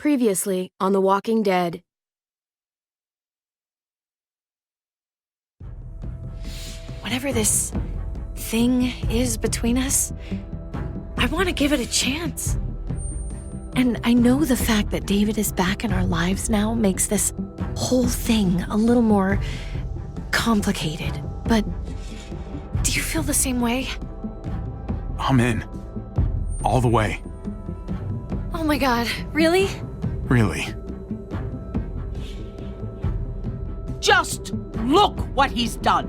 Previously on The Walking Dead. Whatever this thing is between us, I want to give it a chance. And I know the fact that David is back in our lives now makes this whole thing a little more complicated. But do you feel the same way? I'm in. All the way. Oh my God, really? Really. Just look what he's done.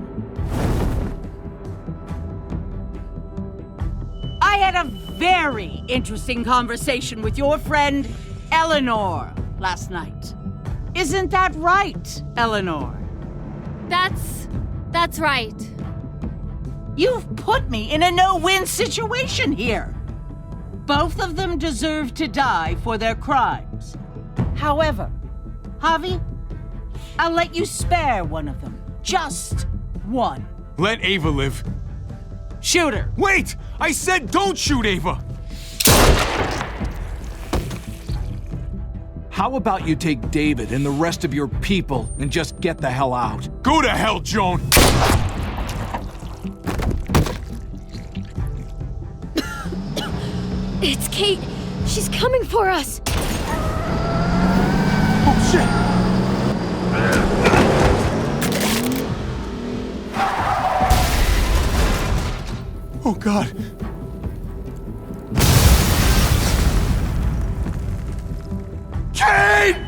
I had a very interesting conversation with your friend Eleanor last night. Isn't that right, Eleanor? That's right. You've put me in a no-win situation here. Both of them deserve to die for their crimes. However, Javi, I'll let you spare one of them. Just one. Let Ava live. Shoot her. Wait! I said don't shoot Ava! How about you take David and the rest of your people and just get the hell out? Go to hell, Joan! It's Kate. She's coming for us. Oh, shit! Oh, God. Kate!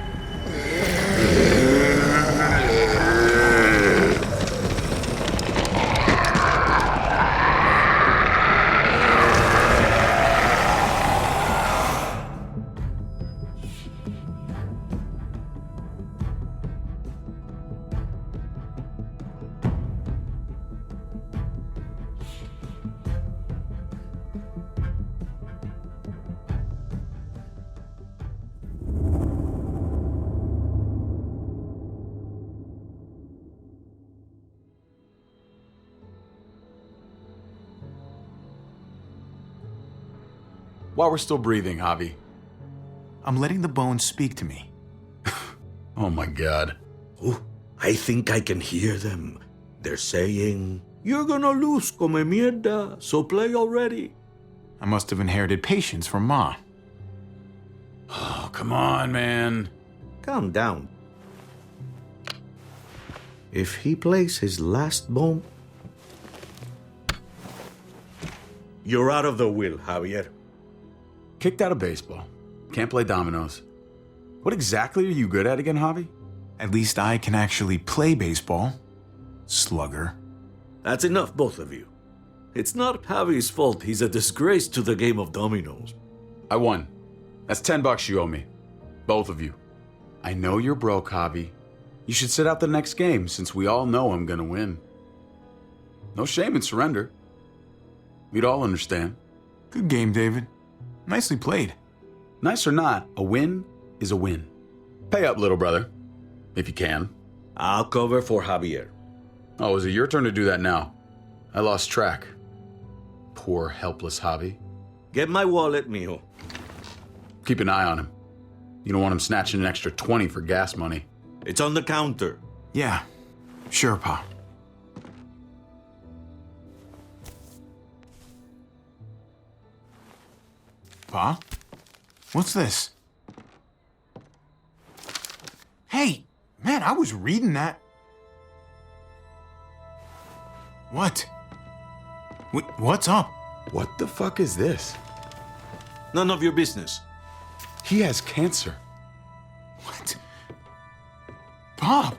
While we're still breathing, Javi. I'm letting the bones speak to me. Oh my God. Oh, I think I can hear them. They're saying, "You're gonna lose, come mierda, so play already." I must have inherited patience from Ma. Oh, come on, man. Calm down. If he plays his last bomb, you're out of the will, Javier. Kicked out of baseball. Can't play dominoes. What exactly are you good at again, Javi? At least I can actually play baseball. Slugger. That's enough, both of you. It's not Javi's fault he's a disgrace to the game of dominoes. I won. That's $10 you owe me. Both of you. I know you're broke, Javi. You should sit out the next game since we all know I'm gonna win. No shame in surrender. We'd all understand. Good game, David. Nicely played. Nice or not, a win is a win. Pay up, little brother. If you can. I'll cover for Javier. Oh, is it your turn to do that now? I lost track. Poor, helpless Javi. Get my wallet, mijo. Keep an eye on him. You don't want him snatching an extra 20 for gas money. It's on the counter. Yeah, sure, Pa. Pa? What's this? Hey, man, I was reading that. What? What's up? What the fuck is this? None of your business. He has cancer. What? Pa,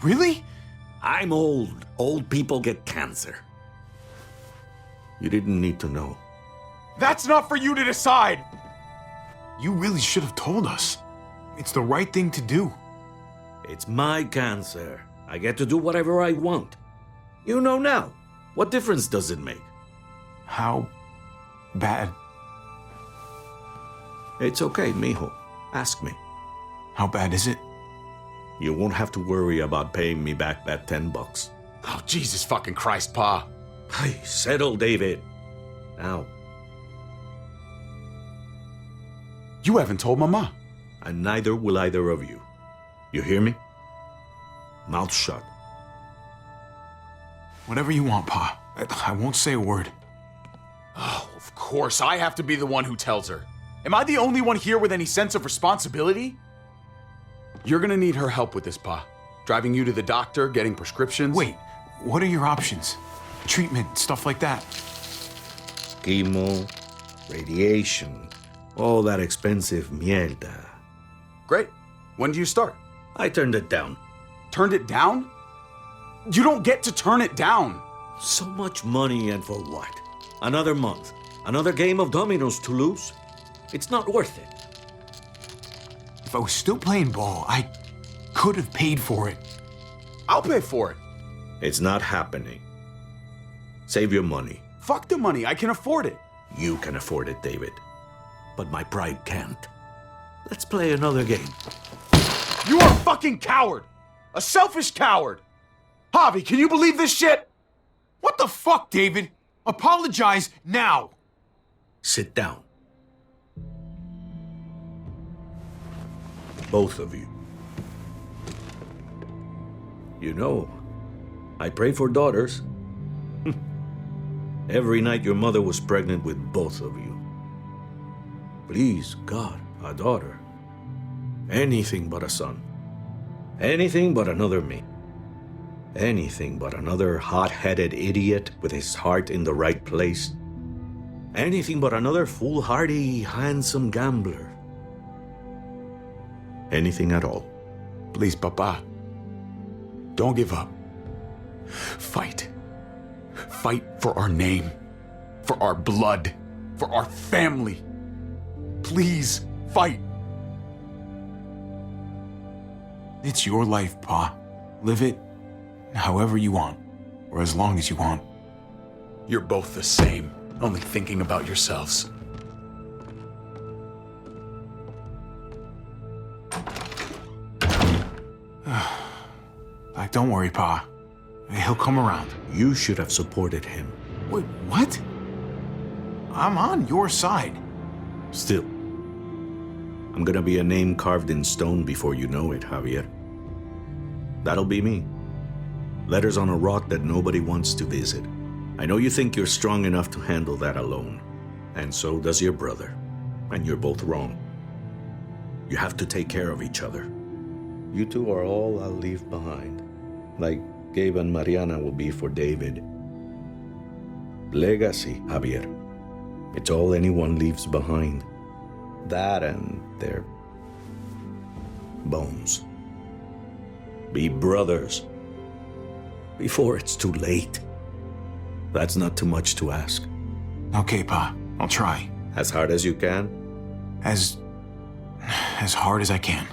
really? I'm old. Old people get cancer. You didn't need to know. That's not for you to decide! You really should have told us. It's the right thing to do. It's my cancer. I get to do whatever I want. You know now. What difference does it make? How bad? It's okay, mijo. Ask me. How bad is it? You won't have to worry about paying me back that $10. Oh, Jesus fucking Christ, Pa. Hey, settle, David. Now, You haven't told Mama. and neither will either of you. You hear me? Mouth shut. Whatever you want, Pa. I won't say a word. Oh, of course, I have to be the one who tells her. Am I the only one here with any sense of responsibility? You're gonna need her help with this, Pa. Driving you to the doctor, getting prescriptions. Wait, what are your options? Treatment, stuff like that. Chemo, radiation, all that expensive mierda. Great. When do you start? I turned it down. Turned it down? You don't get to turn it down. So much money, and for what? Another month. Another game of dominoes to lose? It's not worth it. If I was still playing ball, I could have paid for it. I'll pay for it. It's not happening. Save your money. Fuck the money, I can afford it. You can afford it, David. But my pride can't. Let's play another game. You are a fucking coward! A selfish coward! Javi, can you believe this shit? What the fuck, David? Apologize now. Sit down. Both of you. You know, I pray for daughters. Every night your mother was pregnant with both of you. Please, God, a daughter. Anything but a son. Anything but another me. Anything but another hot-headed idiot with his heart in the right place. Anything but another foolhardy, handsome gambler. Anything at all. Please, Papa. Don't give up. Fight. Fight for our name. For our blood. For our family. Please, fight. It's your life, Pa. Live it however you want, or as long as you want. You're both the same, only thinking about yourselves. Don't worry, Pa. He'll come around. You should have supported him. Wait, what? I'm on your side. Still, I'm gonna be a name carved in stone before you know it, Javier. That'll be me. Letters on a rock that nobody wants to visit. I know you think you're strong enough to handle that alone. And so does your brother. And you're both wrong. You have to take care of each other. You two are all I'll leave behind. Like Gabe and Mariana will be for David. Legacy, Javier. It's all anyone leaves behind. That and their bones. Be brothers. Before it's too late. That's not too much to ask. Okay, Pa. I'll try. As hard as you can? As hard as I can.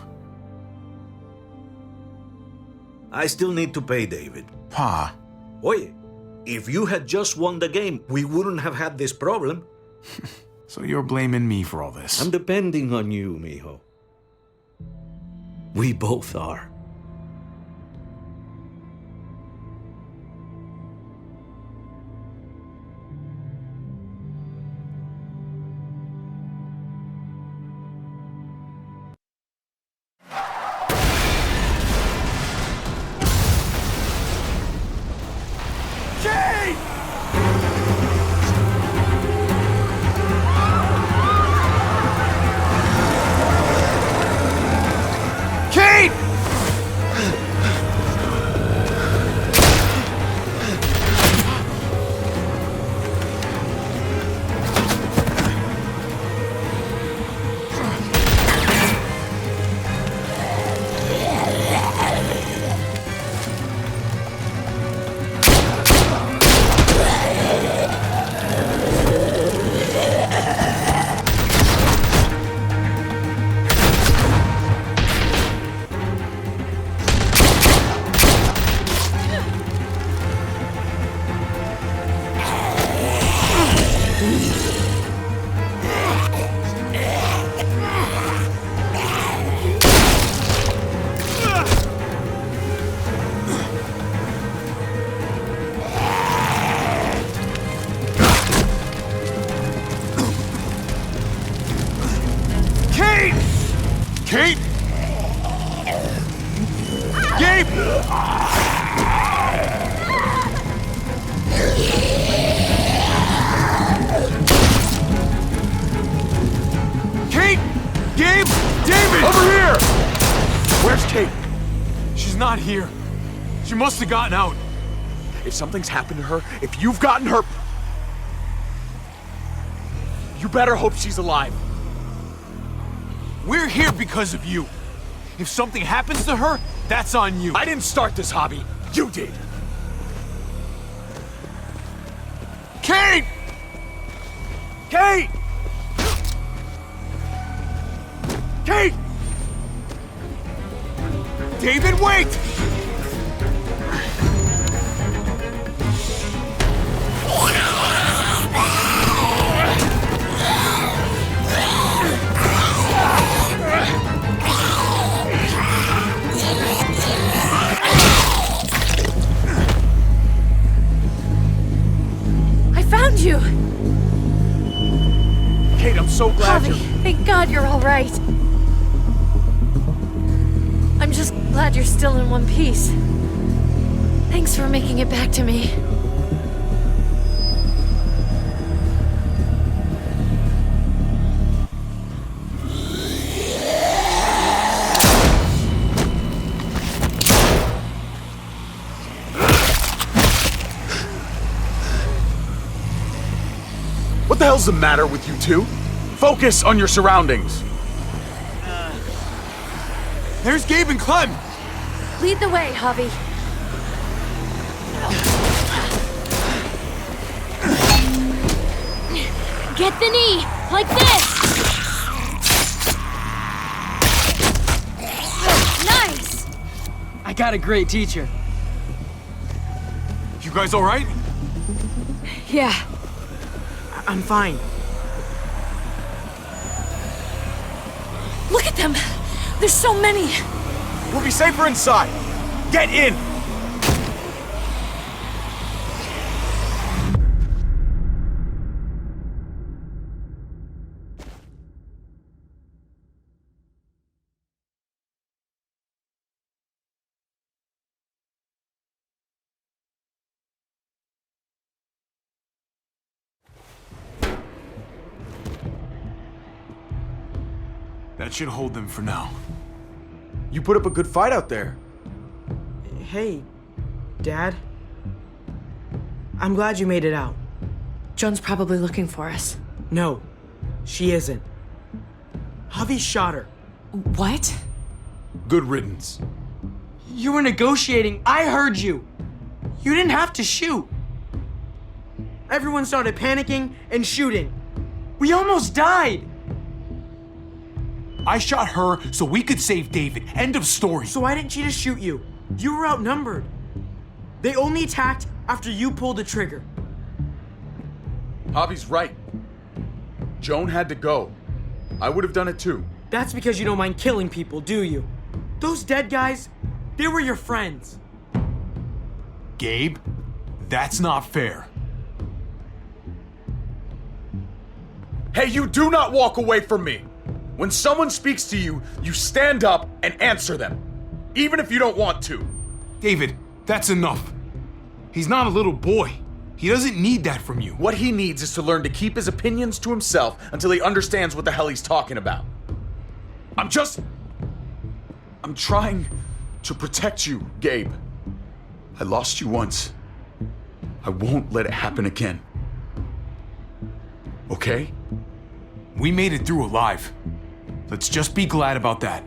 I still need to pay David. Pa. Oye, if you had just won the game, we wouldn't have had this problem. So you're blaming me for all this? I'm depending on you, mijo. We both are. Kate! Kate! Gabe! Kate! Gabe! David! Over here! Where's Kate? She's not here. She must have gotten out. If something's happened to her, if you've gotten her, you better hope she's alive. We're here because of you. If something happens to her, that's on you. I didn't start this hobby. You did. Kate! Kate! Kate! David, wait! I found you! Kate, I'm so glad Javi, thank God you're all right. I'm just glad you're still in one piece. Thanks for making it back to me. What the hell's the matter with you two? Focus on your surroundings. There's Gabe and Clem! Lead the way, Javi. Get the knee, like this! Nice! I got a great teacher. You guys all right? Yeah. I'm fine. Look at them! There's so many! We'll be safer inside. Get in! That should hold them for now. You put up a good fight out there. Hey, Dad. I'm glad you made it out. Joan's probably looking for us. No, she isn't. Javi shot her. What? Good riddance. You were negotiating. I heard you. You didn't have to shoot. Everyone started panicking and shooting. We almost died. I shot her so we could save David. End of story. So why didn't she just shoot you? You were outnumbered. They only attacked after you pulled the trigger. Javi's right. Joan had to go. I would have done it too. That's because you don't mind killing people, do you? Those dead guys, they were your friends. Gabe, that's not fair. Hey, you do not walk away from me. When someone speaks to you, you stand up and answer them, even if you don't want to. David, that's enough. He's not a little boy. He doesn't need that from you. What he needs is to learn to keep his opinions to himself until he understands what the hell he's talking about. I'm trying to protect you, Gabe. I lost you once. I won't let it happen again. Okay? We made it through alive. Let's just be glad about that.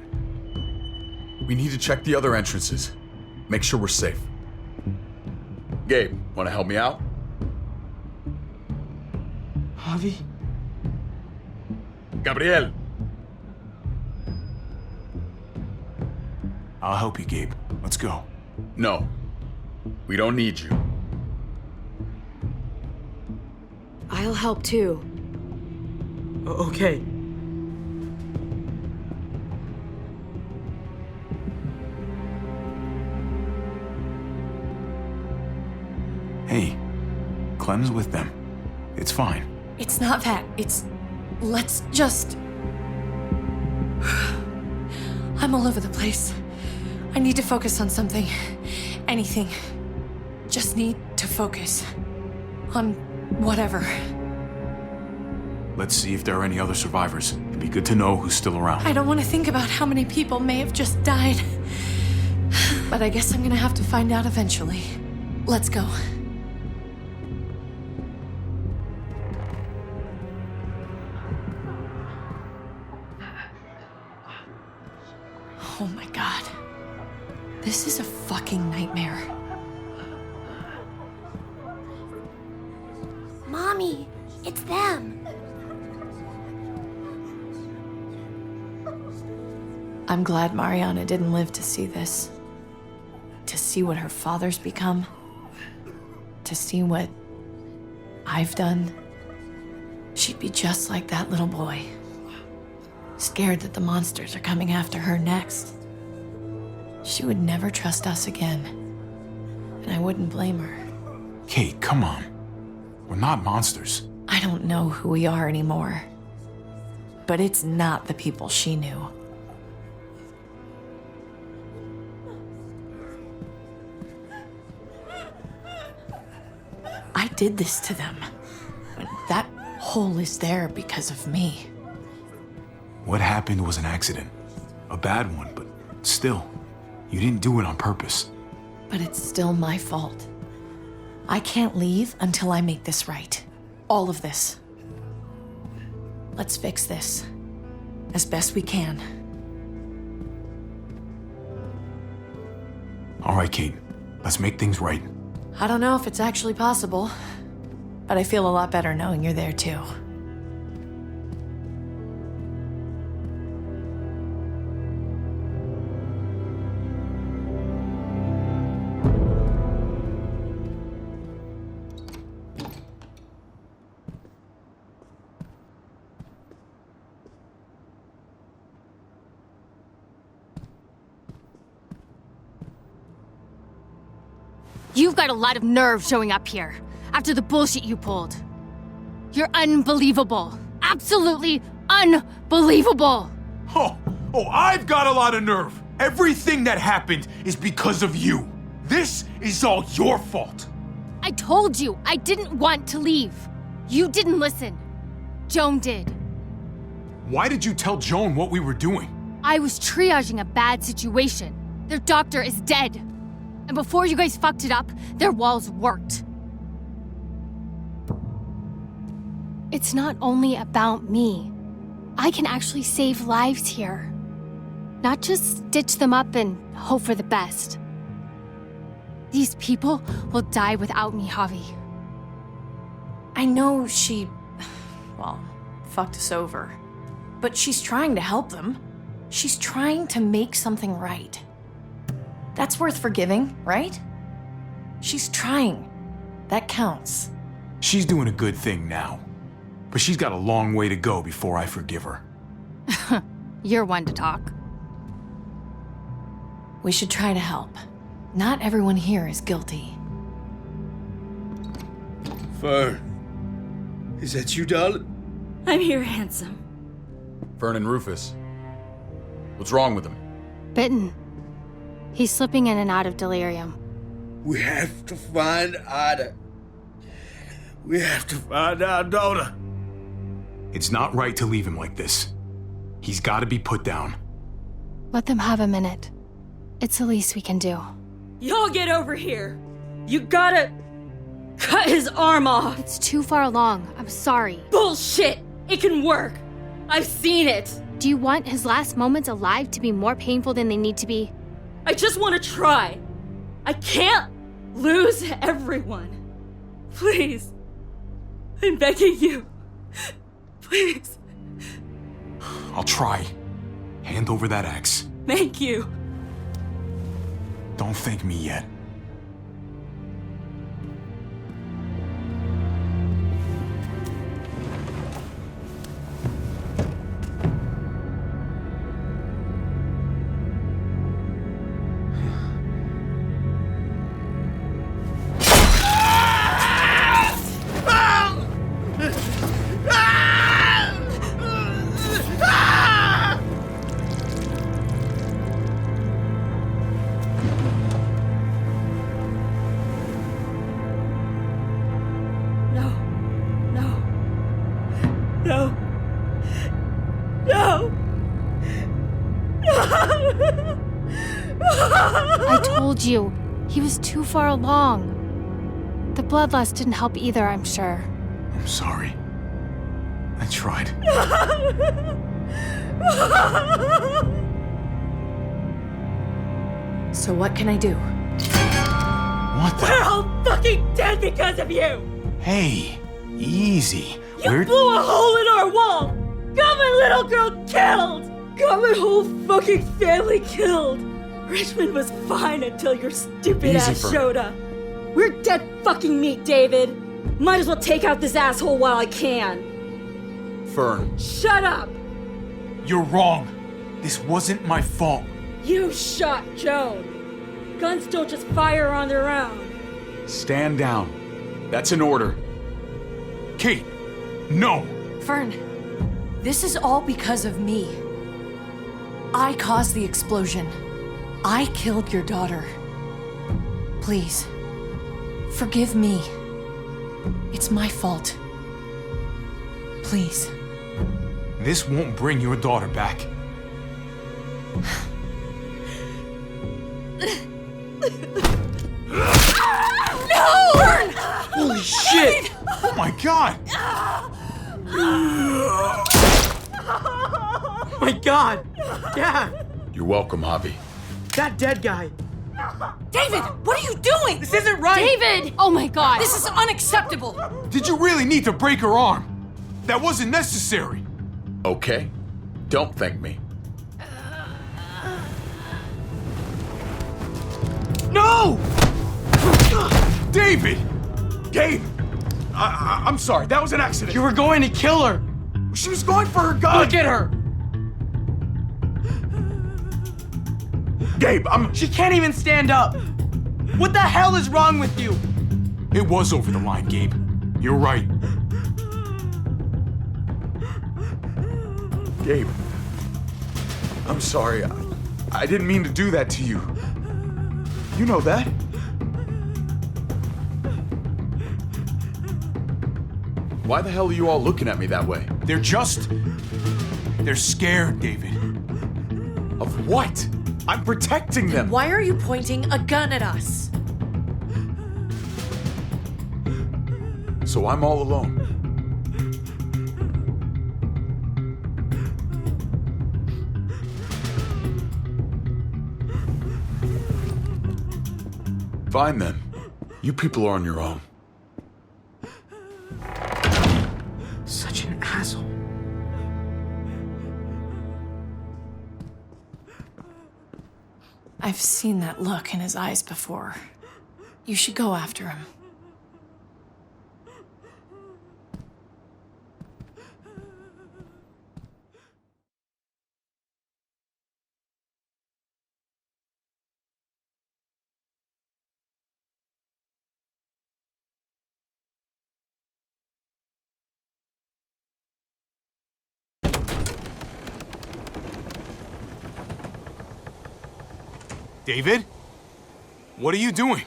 We need to check the other entrances. Make sure we're safe. Gabe, want to help me out? Javi? Gabriel. I'll help you, Gabe. Let's go. No. We don't need you. I'll help too. Okay. Hey, Clem's with them. It's fine. It's not that. It's... Let's just... I'm all over the place. I need to focus on something. Anything. Just need to focus. On whatever. Let's see if there are any other survivors. It'd be good to know who's still around. I don't want to think about how many people may have just died. But I guess I'm gonna have to find out eventually. Let's go. Oh my god. This is a fucking nightmare. Mommy, it's them. I'm glad Mariana didn't live to see this. To see what her father's become. To see what I've done. She'd be just like that little boy. Scared that the monsters are coming after her next. She would never trust us again. And I wouldn't blame her. Kate, come on. We're not monsters. I don't know who we are anymore. But it's not the people she knew. I did this to them. That hole is there because of me. What happened was an accident. A bad one, but still, you didn't do it on purpose. But it's still my fault. I can't leave until I make this right. All of this. Let's fix this. As best we can. All right, Kate. Let's make things right. I don't know if it's actually possible, but I feel a lot better knowing you're there too. You've got a lot of nerve showing up here after the bullshit you pulled. You're unbelievable. Absolutely unbelievable. Oh, I've got a lot of nerve. Everything that happened is because of you. This is all your fault. I told you I didn't want to leave. You didn't listen. Joan did. Why did you tell Joan what we were doing? I was triaging a bad situation. Their doctor is dead. And before you guys fucked it up, their walls worked. It's not only about me. I can actually save lives here. Not just stitch them up and hope for the best. These people will die without me, Javi. I know she, well, fucked us over. But she's trying to help them. She's trying to make something right. That's worth forgiving, right? She's trying. That counts. She's doing a good thing now. But she's got a long way to go before I forgive her. You're one to talk. We should try to help. Not everyone here is guilty. Fern, is that you, darling? I'm here, handsome. Fern and Rufus. What's wrong with him? Bitten. He's slipping in and out of delirium. We have to find Ada. We have to find our daughter. It's not right to leave him like this. He's got to be put down. Let them have a minute. It's the least we can do. Y'all get over here. You gotta cut his arm off. It's too far along. I'm sorry. Bullshit! It can work. I've seen it. Do you want his last moments alive to be more painful than they need to be? I just want to try. I can't lose everyone. Please. I'm begging you. Please. I'll try. Hand over that axe. Thank you. Don't thank me yet. I told you, he was too far along. The bloodlust didn't help either, I'm sure. I'm sorry. I tried. So what can I do? What the? We're all fucking dead because of you! Hey, easy. You blew a hole in our wall! Got my little girl killed! Got my whole fucking family killed! Richmond was fine until your stupid Easy, ass Fern. showed up. We're dead fucking meat, David. Might as well take out this asshole while I can. Fern, Shut up! you're wrong. This wasn't my fault. You shot Joan. Guns don't just fire on their own. Stand down. That's an order. Kate, no. Fern, this is all because of me. I caused the explosion. I killed your daughter. Please, forgive me. It's my fault. Please. This won't bring your daughter back. No! Fern! Holy shit! Oh my god! Oh my god! Yeah! You're welcome, Javi. That dead guy! David, what are you doing? This isn't right! David! Oh my god! This is unacceptable. Did you really need to break her arm? That wasn't necessary. Okay? Don't thank me. No! David! Gabe! I'm sorry, that was an accident. You were going to kill her! She was going for her gun! Look at her! Gabe, She can't even stand up! What the hell is wrong with you? It was over the line, Gabe. You're right. Gabe, I'm sorry. I didn't mean to do that to you. You know that. Why the hell are you all looking at me that way? They're scared, David. Of what? I'm protecting them. Why are you pointing a gun at us? So I'm all alone. Fine then. You people are on your own. Such an asshole. I've seen that look in his eyes before. You should go after him. David? What are you doing?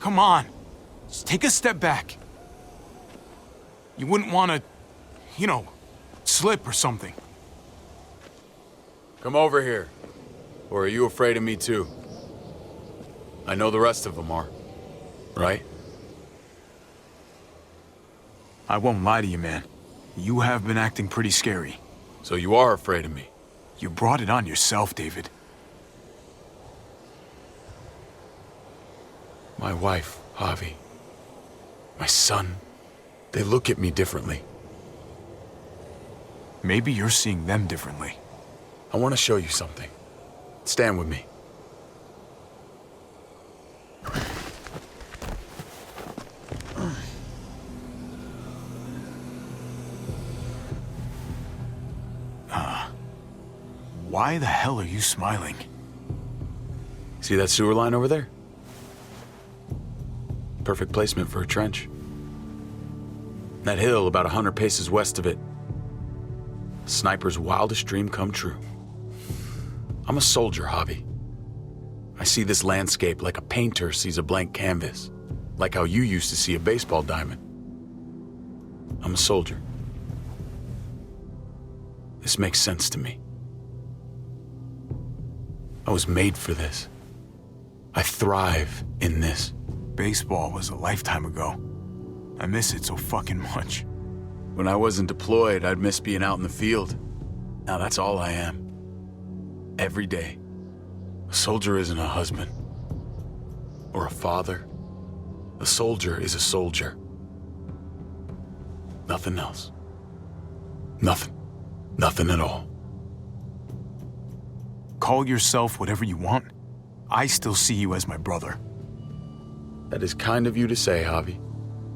Come on. Just take a step back. You wouldn't want to, slip or something. Come over here. Or are you afraid of me too? I know the rest of them are. Right? I won't lie to you, man. You have been acting pretty scary. So you are afraid of me? You brought it on yourself, David. My wife, Javi. My son. They look at me differently. Maybe you're seeing them differently. I want to show you something. Stand with me. Why the hell are you smiling? See that sewer line over there? Perfect placement for a trench. That hill about 100 paces west of it. A sniper's wildest dream come true. I'm a soldier, Javi. I see this landscape like a painter sees a blank canvas. Like how you used to see a baseball diamond. I'm a soldier. This makes sense to me. I was made for this. I thrive in this. Baseball was a lifetime ago. I miss it so fucking much. When I wasn't deployed, I'd miss being out in the field. Now that's all I am. Every day. A soldier isn't a husband. Or a father. A soldier is a soldier. Nothing else. Nothing. Nothing at all. Call yourself whatever you want. I still see you as my brother. That is kind of you to say, Javi.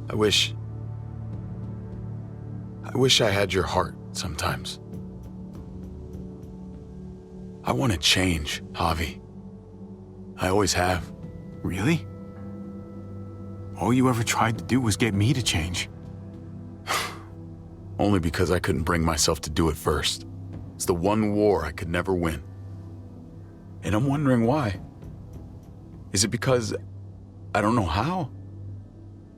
I wish I had your heart sometimes. I want to change, Javi. I always have. Really? All you ever tried to do was get me to change. Only because I couldn't bring myself to do it first. It's the one war I could never win. And I'm wondering why. Is it because I don't know how?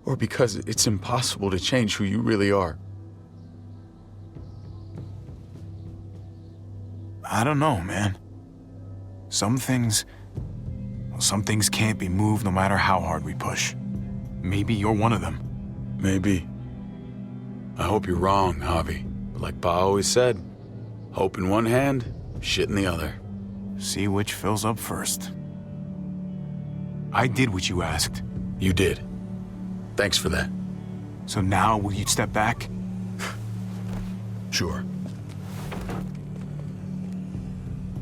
Or because it's impossible to change who you really are? I don't know, man. Some things can't be moved no matter how hard we push. Maybe you're one of them. Maybe. I hope you're wrong, Javi. But like Pa always said, hope in one hand, shit in the other. See which fills up first. I did what you asked. You did. Thanks for that. So now, will you step back? Sure.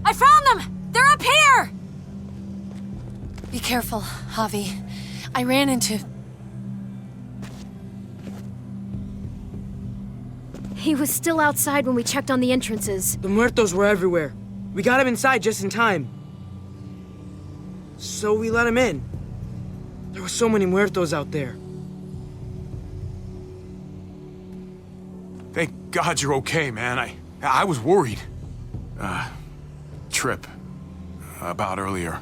I found them! They're up here! Be careful, Javi. I ran into... He was still outside when we checked on the entrances. The muertos were everywhere. We got him inside just in time. So we let him in. There were so many muertos out there. Thank God you're okay, man. I was worried. Trip. About earlier.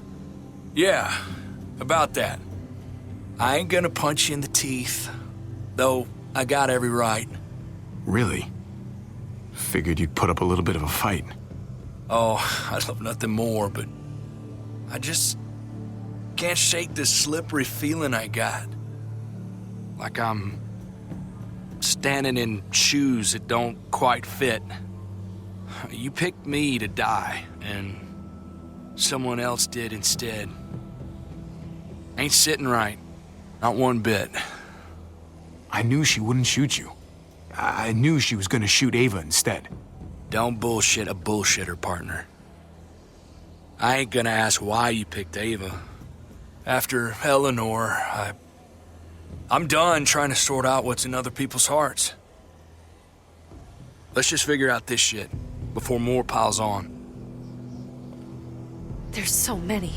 Yeah, about that. I ain't gonna punch you in the teeth, though I got every right. Really? Figured you'd put up a little bit of a fight. Oh, I'd love nothing more, but I just can't shake this slippery feeling I got. Like I'm standing in shoes that don't quite fit. You picked me to die, and someone else did instead. Ain't sitting right. Not one bit. I knew she wouldn't shoot you. I knew she was gonna shoot Ava instead. Don't bullshit a bullshitter, partner. I ain't gonna ask why you picked Ava. After Eleanor, I'm done trying to sort out what's in other people's hearts. Let's just figure out this shit before more piles on. There's so many.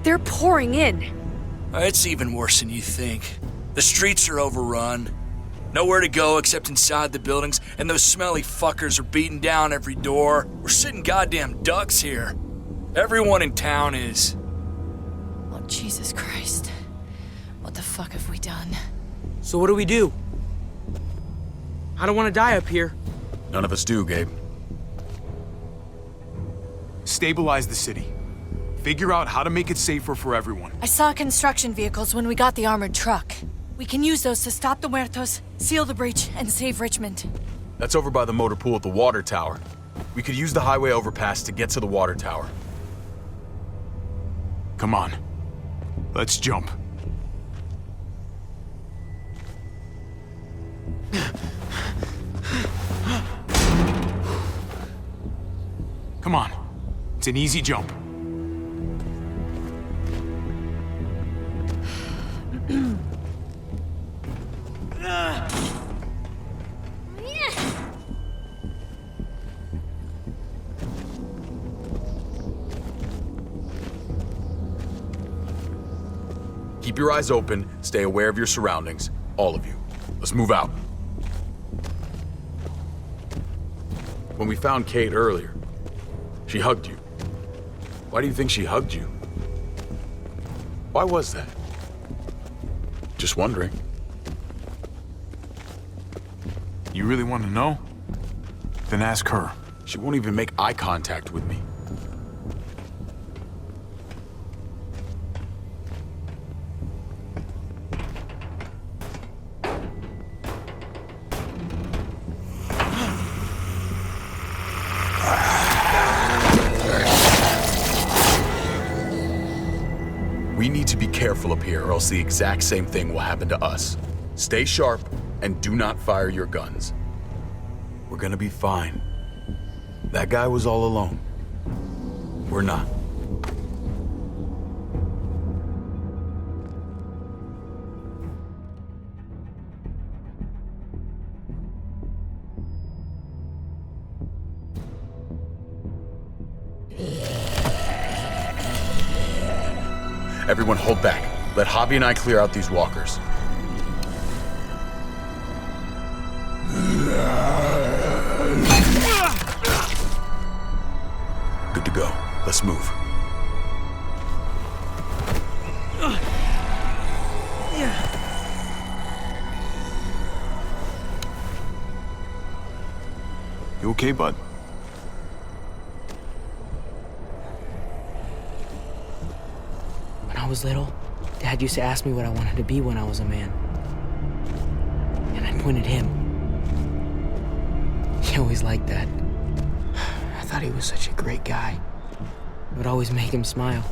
They're pouring in. It's even worse than you think. The streets are overrun. Nowhere to go except inside the buildings, and those smelly fuckers are beating down every door. We're sitting goddamn ducks here. Everyone in town is. Oh, Jesus Christ. What the fuck have we done? So what do we do? I don't want to die up here. None of us do, Gabe. Stabilize the city. Figure out how to make it safer for everyone. I saw construction vehicles when we got the armored truck. We can use those to stop the muertos, seal the breach, and save Richmond. That's over by the motor pool at the water tower. We could use the highway overpass to get to the water tower. Come on. Let's jump. Come on. It's an easy jump. Keep your eyes open, stay aware of your surroundings, all of you. Let's move out. When we found Kate earlier, she hugged you. Why do you think she hugged you? Why was that? Just wondering. You really want to know? Then ask her. She won't even make eye contact with me. We need to be careful up here, or else the exact same thing will happen to us. Stay sharp, and do not fire your guns. We're gonna be fine. That guy was all alone. We're not. Everyone hold back. Let Javi and I clear out these walkers. Good to go. Let's move. You okay, bud? When I was little, Dad used to ask me what I wanted to be when I was a man. And I'd point at him. He always liked that. I thought he was such a great guy. It would always make him smile.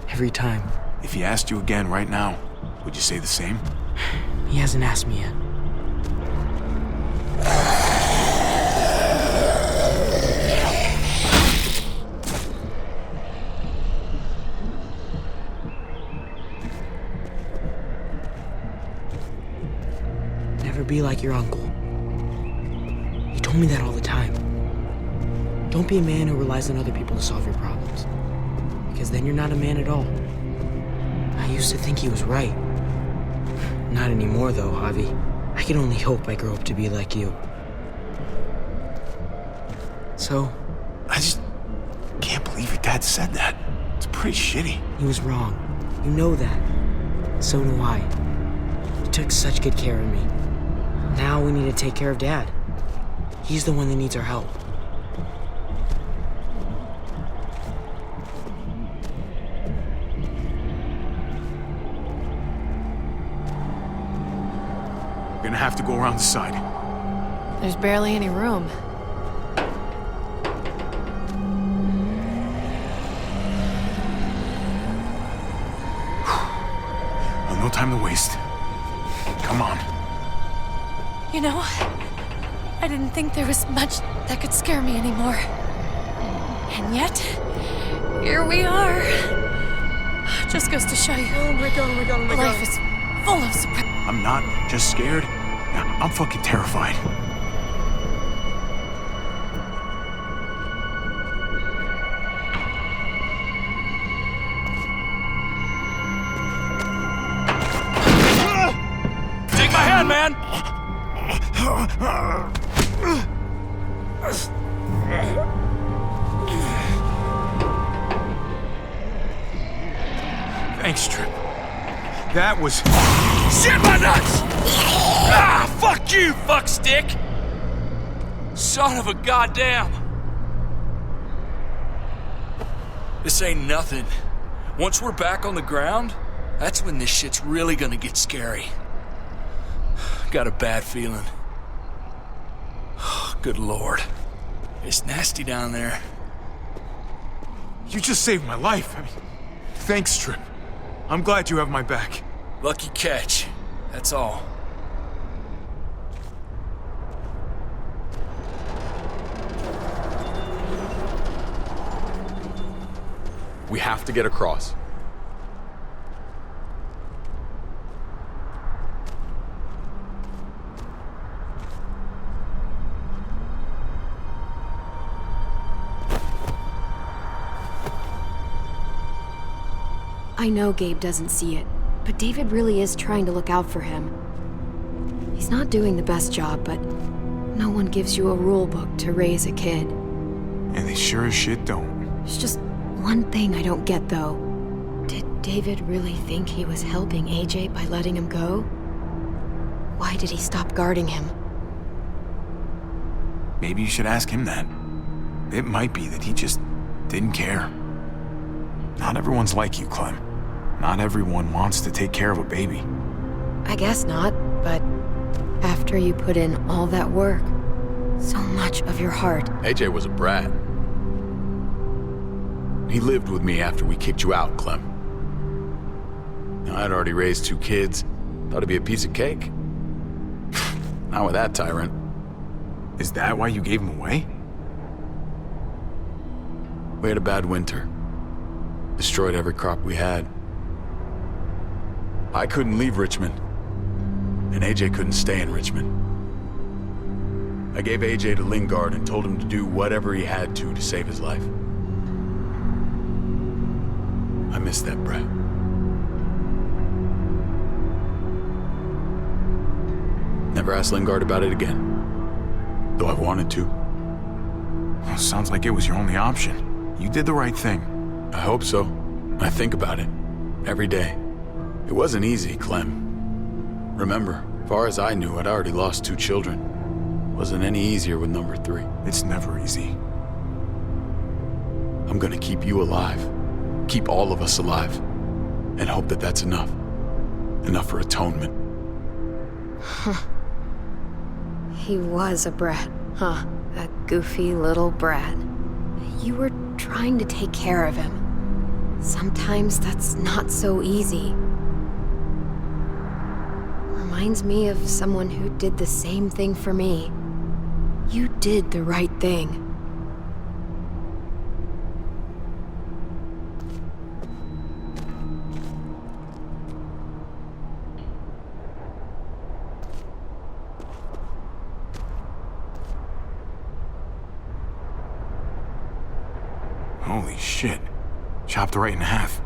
Every time. If he asked you again right now, would you say the same? He hasn't asked me yet. Never be like your uncle. He told me that all the time. Don't be a man who relies on other people to solve your problems. Because then you're not a man at all. I used to think he was right. Not anymore, though, Javi. I can only hope I grow up to be like you. So? I just can't believe your dad said that. It's pretty shitty. He was wrong. You know that. So do I. He took such good care of me. Now we need to take care of Dad. He's the one that needs our help. We're gonna have to go around the side. There's barely any room. Well, no time to waste. Come on. You know, I didn't think there was much that could scare me anymore. And yet, here we are. Just goes to show you. Oh my god. Life is full of surprises. I'm not just scared. I'm fucking terrified. Take my hand, man! Thanks, Trip. That was... Shit my nuts! Ah, fuck you, fuckstick! Son of a goddamn! This ain't nothing. Once we're back on the ground, that's when this shit's really gonna get scary. Got a bad feeling. Good Lord. It's nasty down there. You just saved my life. I mean, thanks, Trip. I'm glad you have my back. Lucky catch. That's all. We have to get across. I know Gabe doesn't see it, but David really is trying to look out for him. He's not doing the best job, but no one gives you a rule book to raise a kid. And they sure as shit don't. There's just one thing I don't get, though. Did David really think he was helping AJ by letting him go? Why did he stop guarding him? Maybe you should ask him that. It might be that he just didn't care. Not everyone's like you, Clem. Not everyone wants to take care of a baby. I guess not, but after you put in all that work, so much of your heart. AJ was a brat. He lived with me after we kicked you out, Clem. I'd already raised 2 kids. Thought it'd be a piece of cake. Not with that tyrant. Is that why you gave him away? We had a bad winter. Destroyed every crop we had. I couldn't leave Richmond. And AJ couldn't stay in Richmond. I gave AJ to Lingard and told him to do whatever he had to save his life. I miss that brat. Never asked Lingard about it again. Though I wanted to. Well, sounds like it was your only option. You did the right thing. I hope so. I think about it. Every day. It wasn't easy, Clem. Remember, far as I knew, I'd already lost 2 children. Wasn't any easier with number 3. It's never easy. I'm gonna keep you alive. Keep all of us alive. And hope that that's enough. Enough for atonement. He was a brat, huh? A goofy little brat. You were trying to take care of him. Sometimes that's not so easy. Reminds me of someone who did the same thing for me. You did the right thing. Holy shit. Chopped right in half.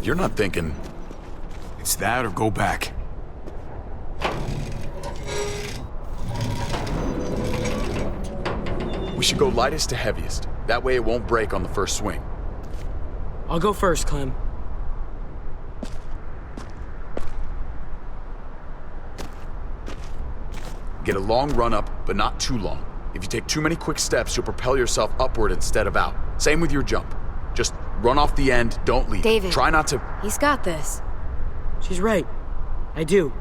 You're not thinking... It's that or go back. We should go lightest to heaviest. That way it won't break on the first swing. I'll go first, Clem. Get a long run up, but not too long. If you take too many quick steps, you'll propel yourself upward instead of out. Same with your jump. Just run off the end, don't leave. David. Try not to... He's got this. She's right. I do.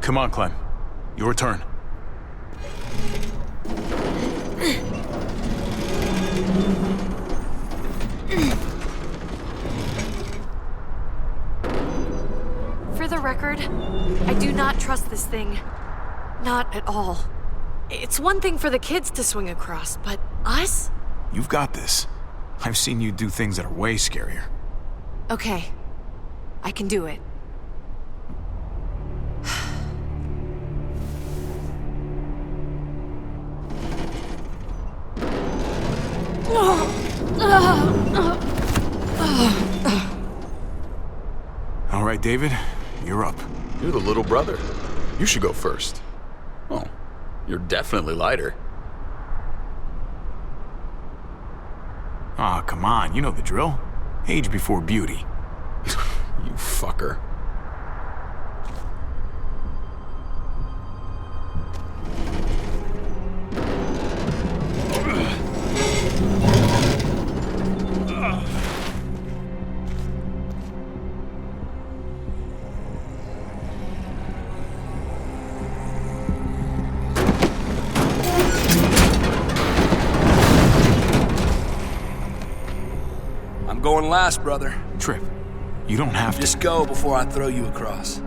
Come on, Clem. Your turn. For the record, I do not trust this thing. Not at all. It's one thing for the kids to swing across, but us? You've got this. I've seen you do things that are way scarier. Okay. I can do it. All right, David, you're up. You're the little brother. You should go first. Oh, you're definitely lighter. Aw, come on, you know the drill. Age before beauty. You fucker. I'm going last, brother. Trip, you don't have to. Just go before I throw you across.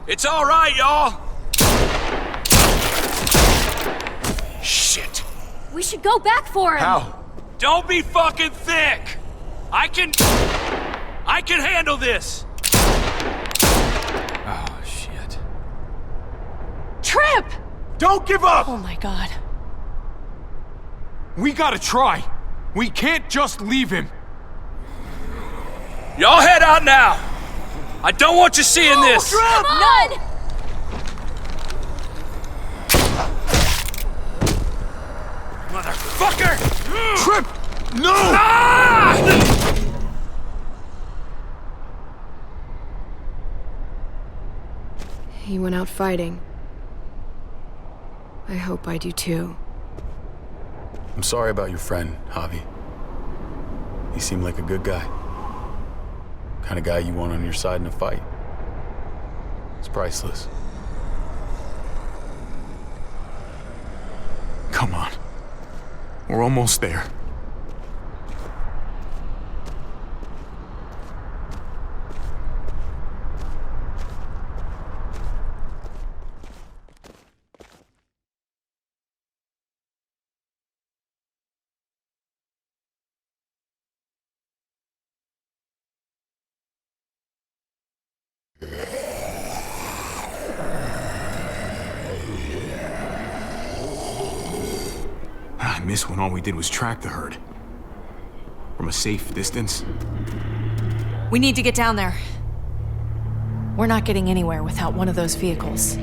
It's all right, y'all. Shit. We should go back for him. How? Don't be fucking thick. I can handle this. Oh, shit. Trip! Don't give up! Oh my god. We gotta try. We can't just leave him. Y'all head out now. I don't want you seeing this. Come on! Motherfucker! Trip! No! Ah! He went out fighting. I hope I do too. I'm sorry about your friend, Javi. He seemed like a good guy. Kind of guy you want on your side in a fight. It's priceless. Come on. We're almost there. I miss when all we did was track the herd. From a safe distance. We need to get down there. We're not getting anywhere without one of those vehicles.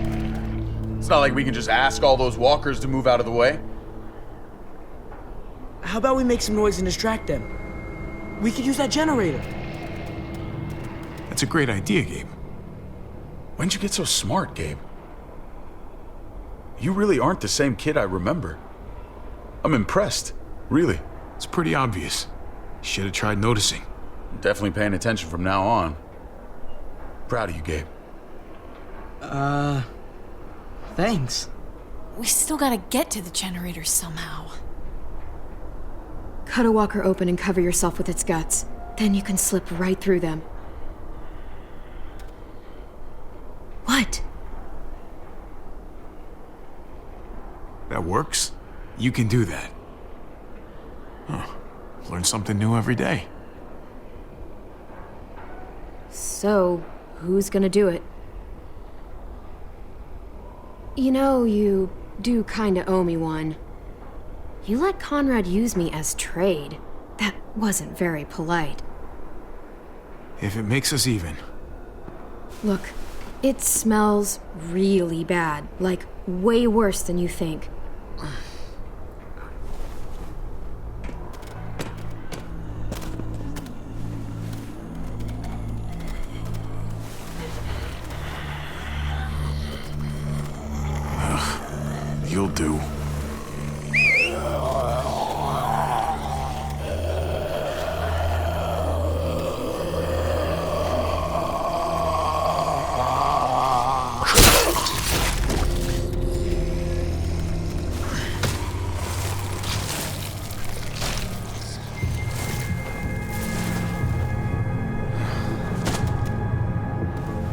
It's not like we can just ask all those walkers to move out of the way. How about we make some noise and distract them? We could use that generator. That's a great idea, Gabe. When'd you get so smart, Gabe? You really aren't the same kid I remember. I'm impressed, really. It's pretty obvious. Should have tried noticing. I'm definitely paying attention from now on. Proud of you, Gabe. Thanks. We still gotta get to the generator somehow. Cut a walker open and cover yourself with its guts. Then you can slip right through them. What? That works? You can do that. Huh. Learn something new every day. So, who's gonna do it? You know, you do kinda owe me one. You let Conrad use me as trade. That wasn't very polite. If it makes us even. Look, it smells really bad. Like, way worse than you think. You'll do.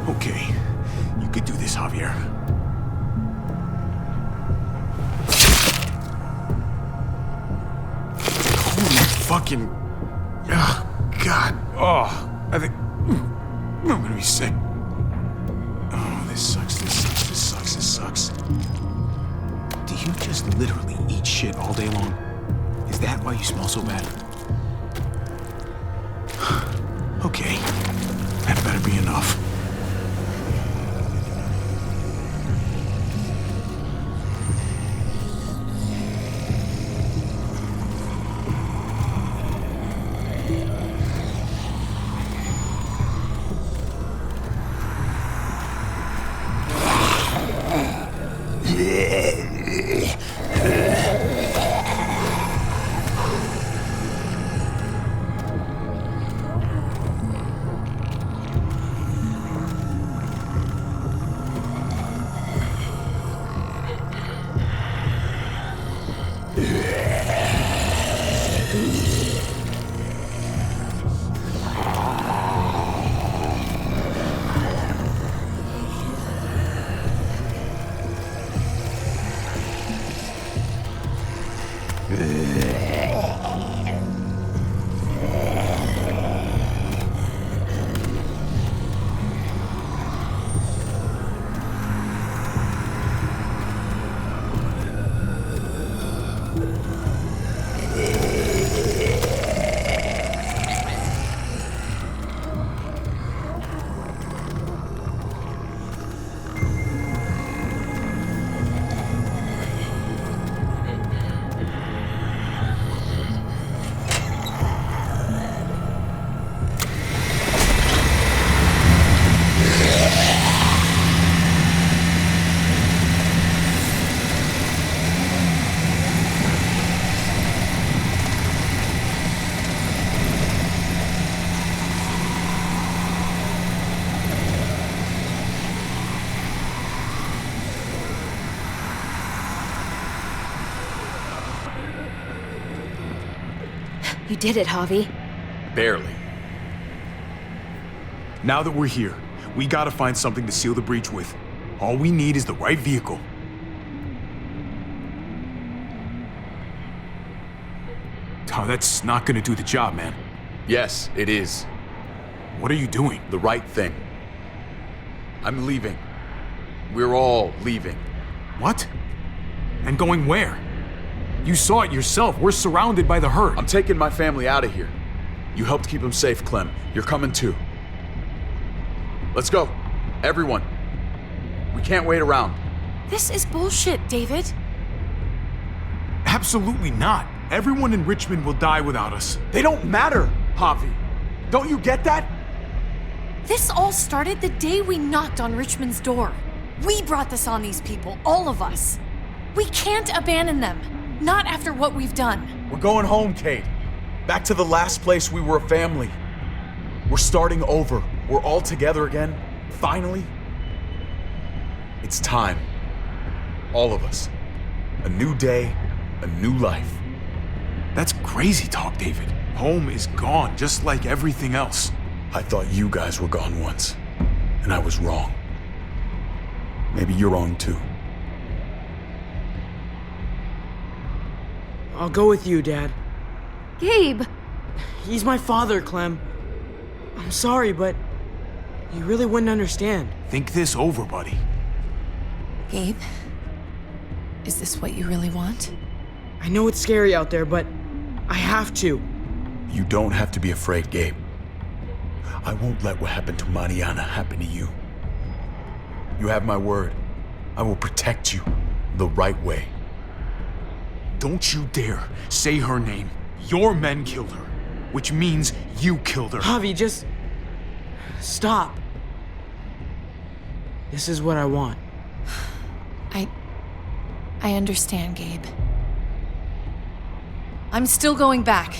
Okay, you could do this, Javier. Fucking... Oh, God. Oh, I think... I'm gonna be sick. Oh, this sucks, this sucks, this sucks, this sucks. Do you just literally eat shit all day long? Is that why you smell so bad? Okay. That better be enough. You did it, Javi. Barely. Now that we're here, we gotta find something to seal the breach with. All we need is the right vehicle. Oh, that's not gonna do the job, man. Yes, it is. What are you doing? The right thing. I'm leaving. We're all leaving. What? And going where? You saw it yourself. We're surrounded by the herd. I'm taking my family out of here. You helped keep them safe, Clem. You're coming too. Let's go. Everyone. We can't wait around. This is bullshit, David. Absolutely not. Everyone in Richmond will die without us. They don't matter, Javi. Don't you get that? This all started the day we knocked on Richmond's door. We brought this on these people, all of us. We can't abandon them. Not after what we've done. We're going home, Kate. Back to the last place we were a family. We're starting over. We're all together again. Finally. It's time. All of us. A new day, a new life. That's crazy talk, David. Home is gone, just like everything else. I thought you guys were gone once, and I was wrong. Maybe you're wrong too. I'll go with you, Dad. Gabe! He's my father, Clem. I'm sorry, but you really wouldn't understand. Think this over, buddy. Gabe, is this what you really want? I know it's scary out there, but I have to. You don't have to be afraid, Gabe. I won't let what happened to Mariana happen to you. You have my word. I will protect you the right way. Don't you dare say her name. Your men killed her, which means you killed her. Javi, just stop. This is what I want. I understand, Gabe. I'm still going back.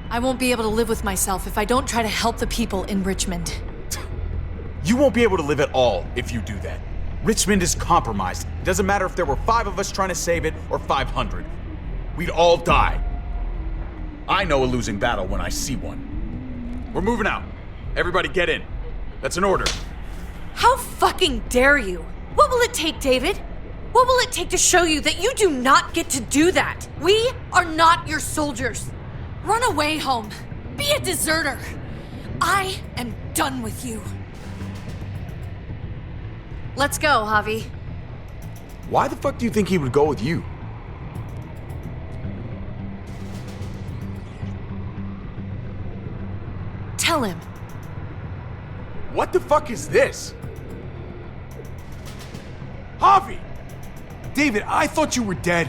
I won't be able to live with myself if I don't try to help the people in Richmond. You won't be able to live at all if you do that. Richmond is compromised. It doesn't matter if there were 5 of us trying to save it or 500. We'd all die. I know a losing battle when I see one. We're moving out. Everybody get in. That's an order. How fucking dare you? What will it take, David? What will it take to show you that you do not get to do that? We are not your soldiers. Run away home. Be a deserter. I am done with you. Let's go, Javi. Why the fuck do you think he would go with you? Tell him. What the fuck is this? Javi! David, I thought you were dead.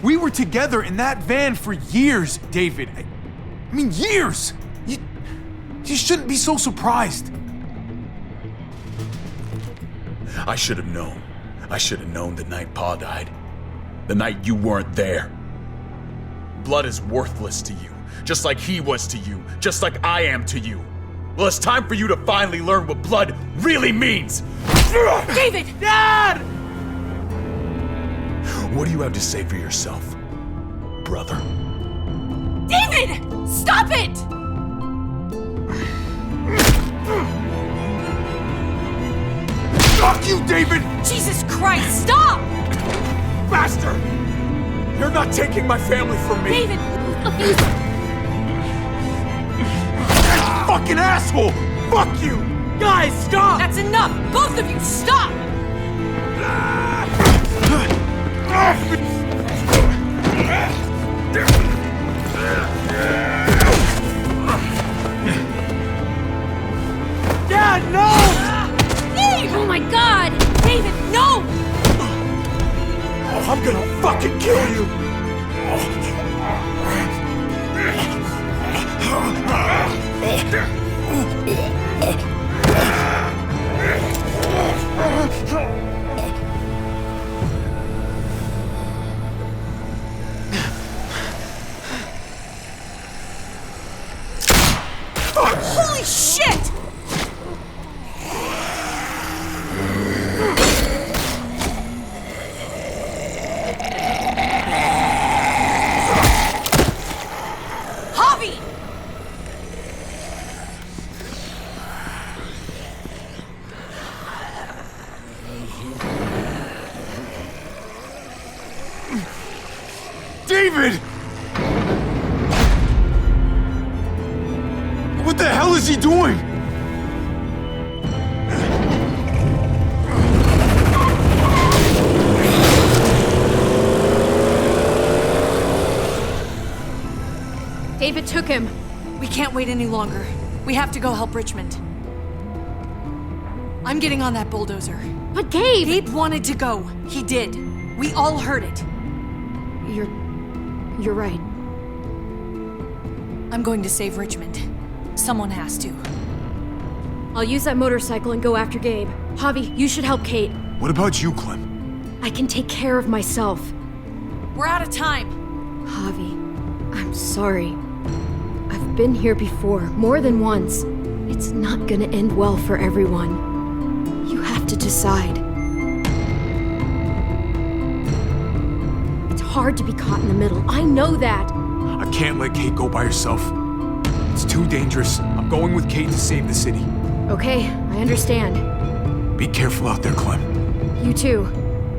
We were together in that van for years, David. I mean, years! You shouldn't be so surprised. I should have known. I should have known the night Pa died. The night you weren't there. Blood is worthless to you, just like he was to you, just like I am to you. Well, it's time for you to finally learn what blood really means. David! Dad! What do you have to say for yourself, brother? David! Stop it! Fuck you, David! Jesus Christ, stop! Bastard! You're not taking my family from me! David! Fucking asshole! Fuck you! Guys, stop! That's enough! Both of you, stop! Dad, no! Oh my God! David, no! I'm gonna fucking kill you! Holy shit! David! What the hell is he doing? David took him. We can't wait any longer. We have to go help Richmond. I'm getting on that bulldozer. But Gabe! Gabe wanted to go. He did. We all heard it. You're right. I'm going to save Richmond. Someone has to. I'll use that motorcycle and go after Gabe. Javi, you should help Kate. What about you, Clem? I can take care of myself. We're out of time. Javi, I'm sorry. I've been here before, more than once. It's not gonna end well for everyone. You have to decide. It's hard to be caught in the middle. I know that. I can't let Kate go by herself. It's too dangerous. I'm going with Kate to save the city. Okay, I understand. Be careful out there, Clem. You too.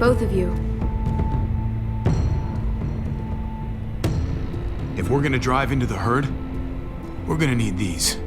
Both of you. If we're gonna drive into the herd, we're gonna need these.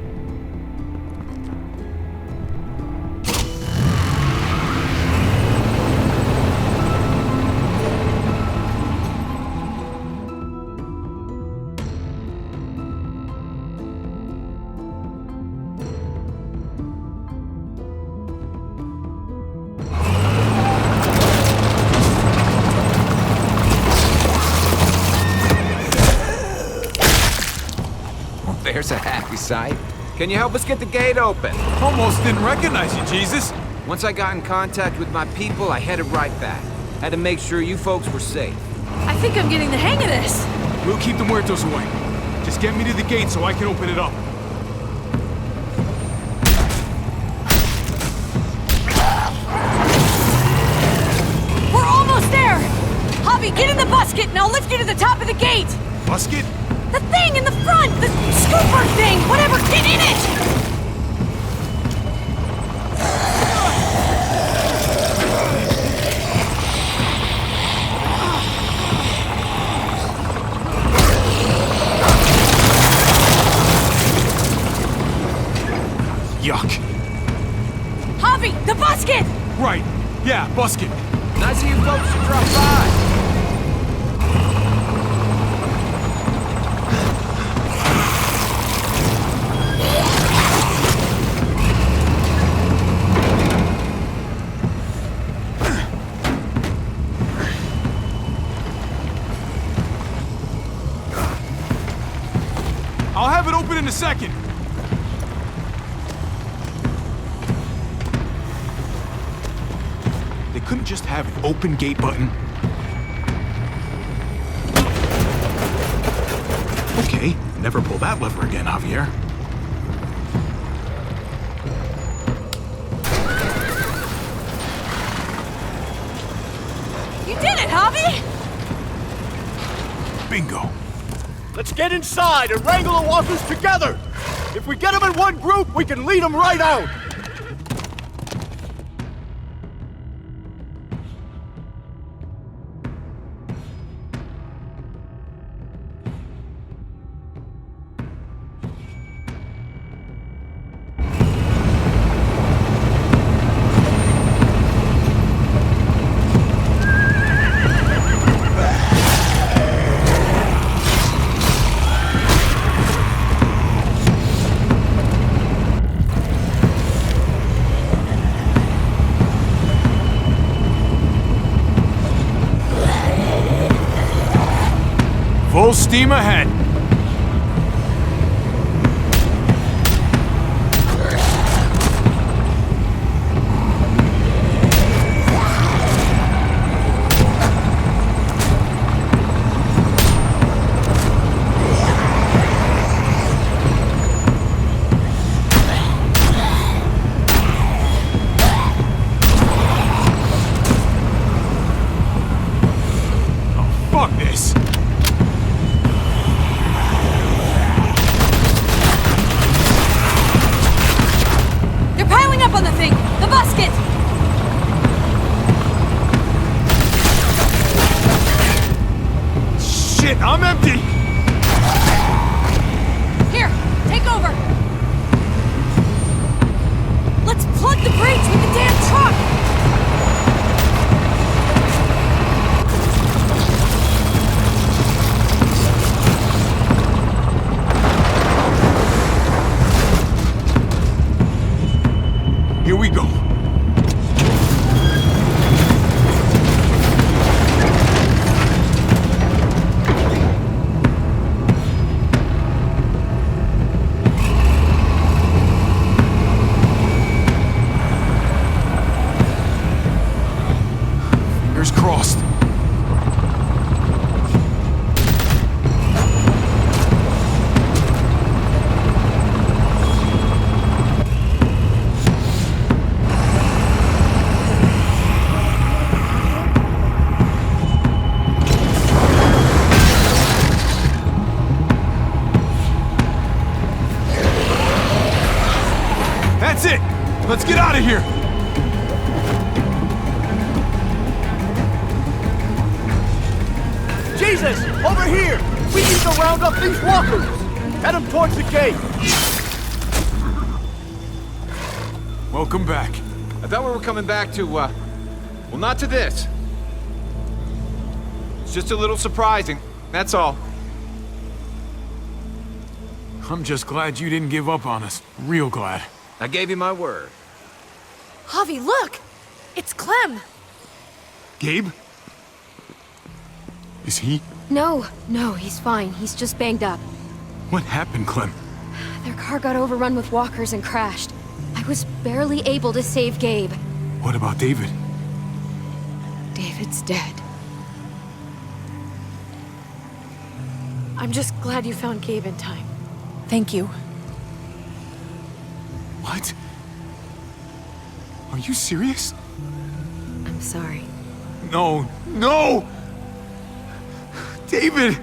There's a happy sight. Can you help us get the gate open? Almost didn't recognize you, Jesus. Once I got in contact with my people, I headed right back. Had to make sure you folks were safe. I think I'm getting the hang of this. We'll keep the muertos away. Just get me to the gate so I can open it up. We're almost there. Javi, get in the busket and I'll lift you to the top of the gate. Busket? The thing in the front! The scooper thing! Whatever! Get in it! Yuck. Javi, the busket! Right. Yeah, busket. Nice of you folks to drop by. I'll have it open in a second. They couldn't just have an open gate button. Okay, never pull that lever again, Javier. You did it, Javi! Bingo. Let's get inside and wrangle the walkers together! If we get them in one group, we can lead them right out! Full steam ahead. Oh, fuck this. I'm empty! Here, take over! Let's plug the breach with the damn truck! Here we go. Fingers crossed. That's it! Let's get out of here! Jesus! Over here! We need to round up these walkers! Head them towards the gate! Welcome back. I thought we were coming back to, well, not to this. It's just a little surprising, that's all. I'm just glad you didn't give up on us. Real glad. I gave you my word. Javi, look! It's Clem! Gabe? Is he? No, he's fine. He's just banged up. What happened, Clem? Their car got overrun with walkers and crashed. I was barely able to save Gabe. What about David? David's dead. I'm just glad you found Gabe in time. Thank you. What? Are you serious? I'm sorry. No! David!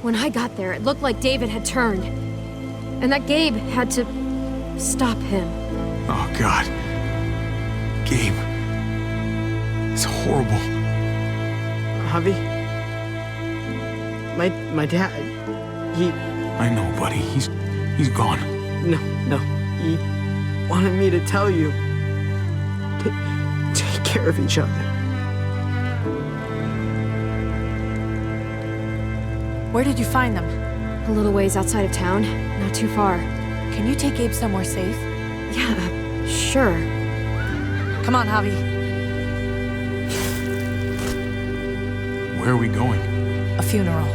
When I got there, it looked like David had turned. And that Gabe had to stop him. Oh, God. Gabe. It's horrible. Javi? My dad, he... I know, buddy. He's gone. No. He wanted me to tell you to take care of each other. Where did you find them? A little ways outside of town, not too far. Can you take Gabe somewhere safe? Yeah, sure. Come on, Javi. Where are we going? A funeral.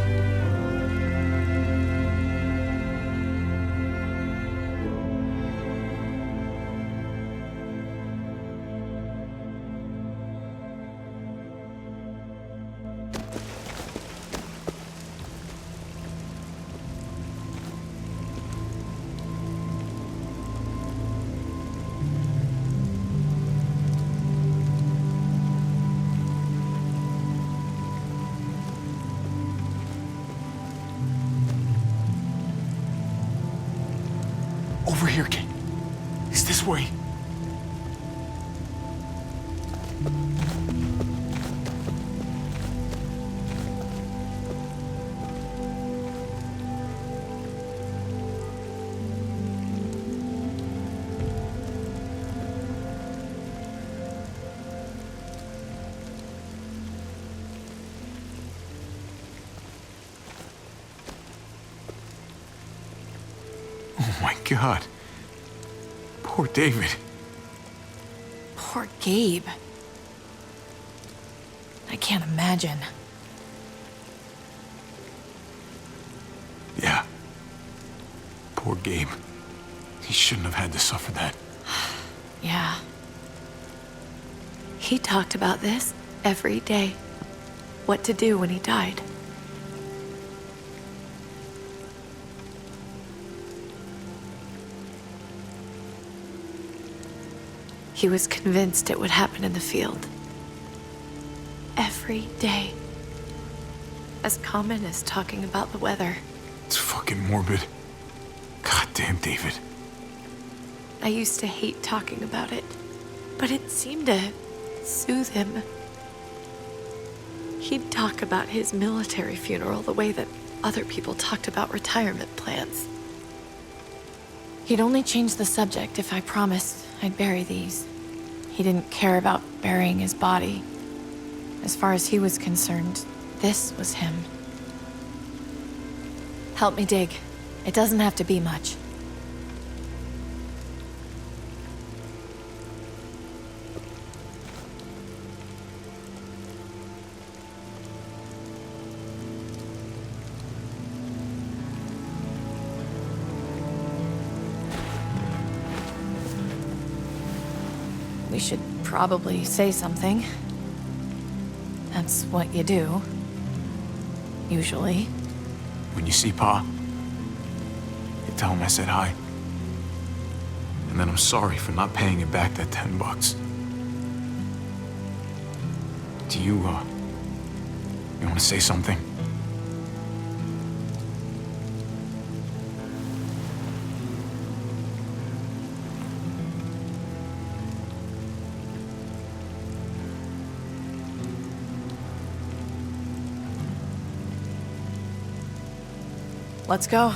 Over here, Kate. It's this way. Oh my God. Poor David. Poor Gabe. I can't imagine. Yeah. Poor Gabe. He shouldn't have had to suffer that. Yeah. He talked about this every day. What to do when he died. He was convinced it would happen in the field. Every day. As common as talking about the weather. It's fucking morbid. God damn, David. I used to hate talking about it, but it seemed to soothe him. He'd talk about his military funeral the way that other people talked about retirement plans. He'd only change the subject if I promised I'd bury these. He didn't care about burying his body. As far as he was concerned, this was him. Help me dig. It doesn't have to be much. We should probably say something. That's what you do. Usually. When you see Pa, you tell him I said hi. And then I'm sorry for not paying you back that $10. Do you want to say something? Let's go.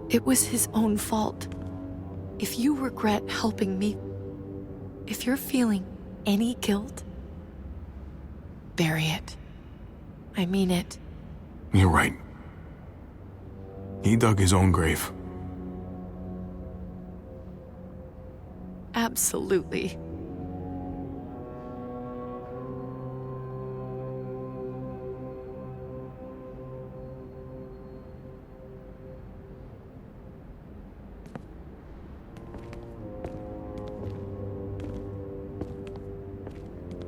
It was his own fault. If you regret helping me, if you're feeling any guilt, bury it. I mean it. You're right. He dug his own grave. Absolutely.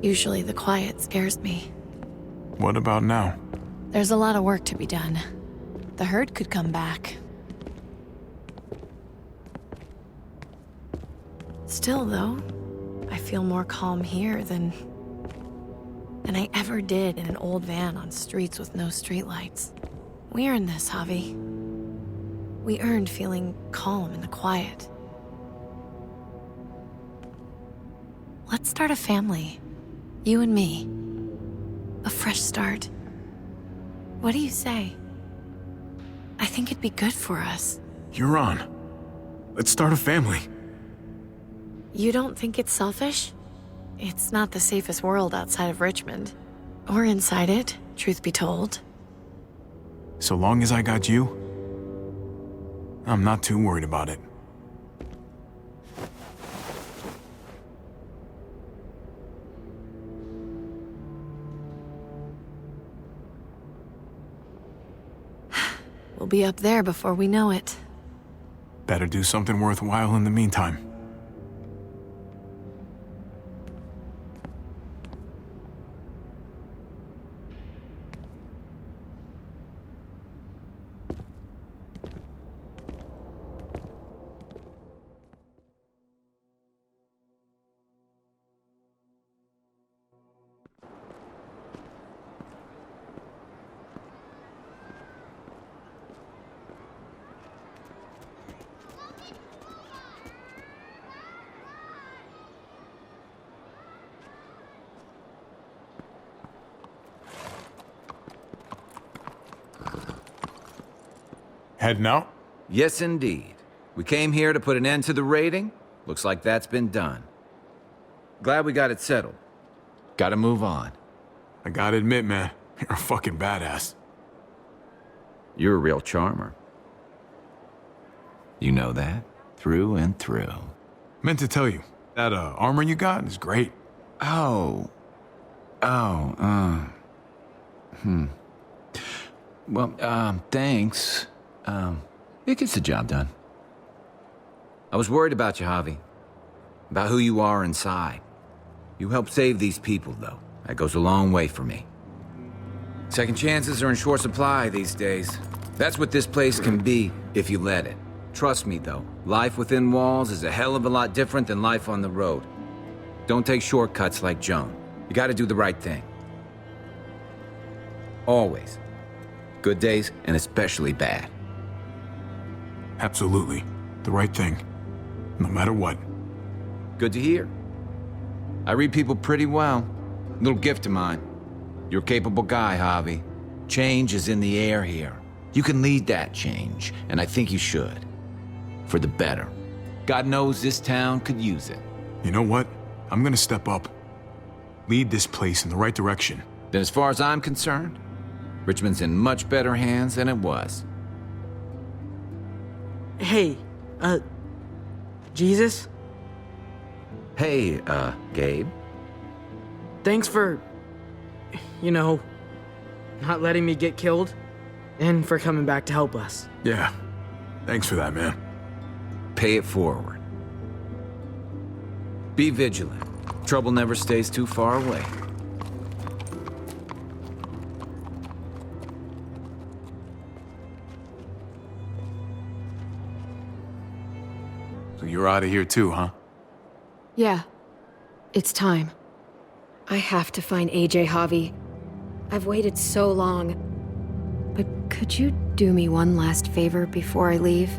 Usually the quiet scares me. What about now? There's a lot of work to be done. The herd could come back. Still, though, I feel more calm here than I ever did in an old van on streets with no streetlights. We earned this, Javi. We earned feeling calm in the quiet. Let's start a family. You and me. A fresh start. What do you say? I think it'd be good for us. You're on. Let's start a family. You don't think it's selfish? It's not the safest world outside of Richmond. Or inside it, truth be told. So long as I got you, I'm not too worried about it. We'll be up there before we know it. Better do something worthwhile in the meantime. Heading out? Yes, indeed. We came here to put an end to the raiding. Looks like that's been done. Glad we got it settled. Gotta move on. I gotta admit, man, you're a fucking badass. You're a real charmer. You know that? Through and through. Meant to tell you, that armor you got is great. Oh. Oh, Well, thanks. It gets the job done. I was worried about you, Javi. About who you are inside. You helped save these people, though. That goes a long way for me. Second chances are in short supply these days. That's what this place can be, if you let it. Trust me, though. Life within walls is a hell of a lot different than life on the road. Don't take shortcuts like Joan. You gotta do the right thing. Always. Good days, and especially bad. Absolutely. The right thing. No matter what. Good to hear. I read people pretty well. Little gift of mine. You're a capable guy, Javi. Change is in the air here. You can lead that change, and I think you should. For the better. God knows this town could use it. You know what? I'm gonna step up. Lead this place in the right direction. Then as far as I'm concerned, Richmond's in much better hands than it was. Hey, Jesus? Hey, Gabe. Thanks for, not letting me get killed, and for coming back to help us. Yeah. Thanks for that, man. Pay it forward. Be vigilant. Trouble never stays too far away. So you're out of here too, huh? Yeah. It's time. I have to find AJ, Javi. I've waited so long. But could you do me one last favor before I leave?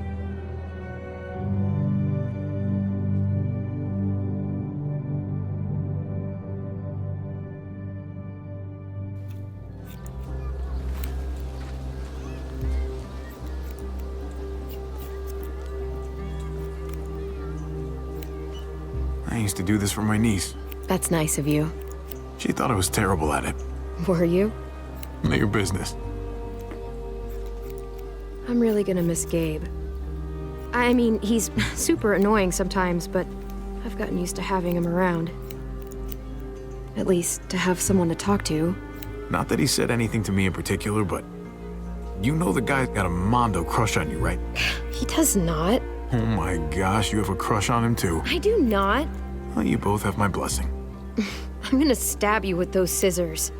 I used to do this for my niece. That's nice of you. She thought I was terrible at it. Were you? None of your business. I'm really gonna miss Gabe. I mean, he's super annoying sometimes, but I've gotten used to having him around. At least, to have someone to talk to. Not that he said anything to me in particular, but you know the guy's got a Mondo crush on you, right? He does not. Oh my gosh, you have a crush on him too. I do not. Well, you both have my blessing. I'm gonna stab you with those scissors.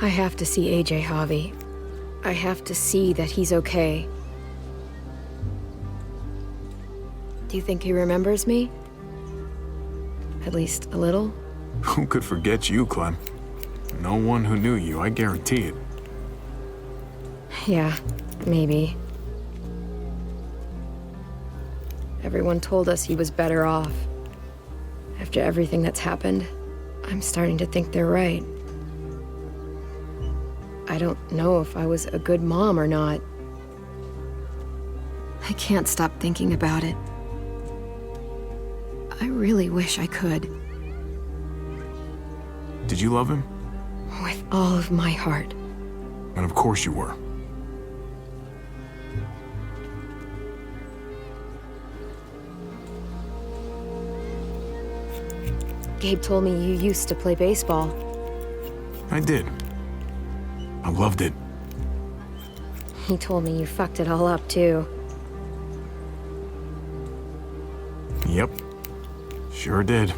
I have to see AJ, Javi. I have to see that he's okay. Do you think he remembers me? At least a little? Who could forget you, Clem? No one who knew you, I guarantee it. Yeah, maybe. Everyone told us he was better off. After everything that's happened, I'm starting to think they're right. I don't know if I was a good mom or not. I can't stop thinking about it. I really wish I could. Did you love him? With all of my heart. And of course you were. Gabe told me you used to play baseball. I did. I loved it. He told me you fucked it all up, too. Yep. Sure did.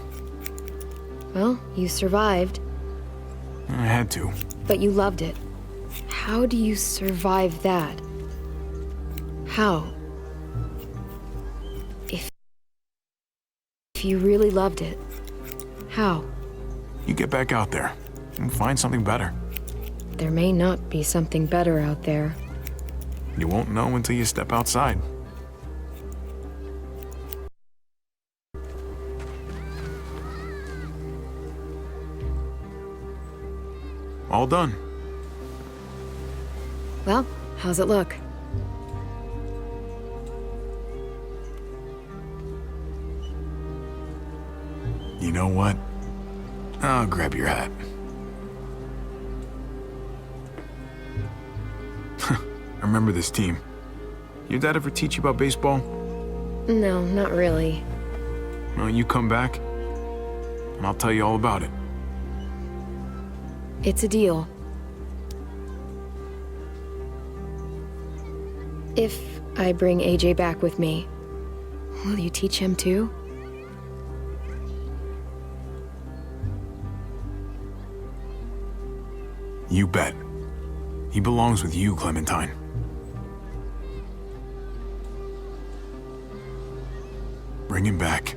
Well, you survived. I had to. But you loved it. How do you survive that? How? If you really loved it, how? You get back out there and find something better. There may not be something better out there. You won't know until you step outside. All done. Well, how's it look? You know what? I'll grab your hat. I remember this team. Your dad ever teach you about baseball? No, not really. Well, you come back, and I'll tell you all about it. It's a deal. If I bring AJ back with me, will you teach him too? You bet. He belongs with you, Clementine. Bring him back.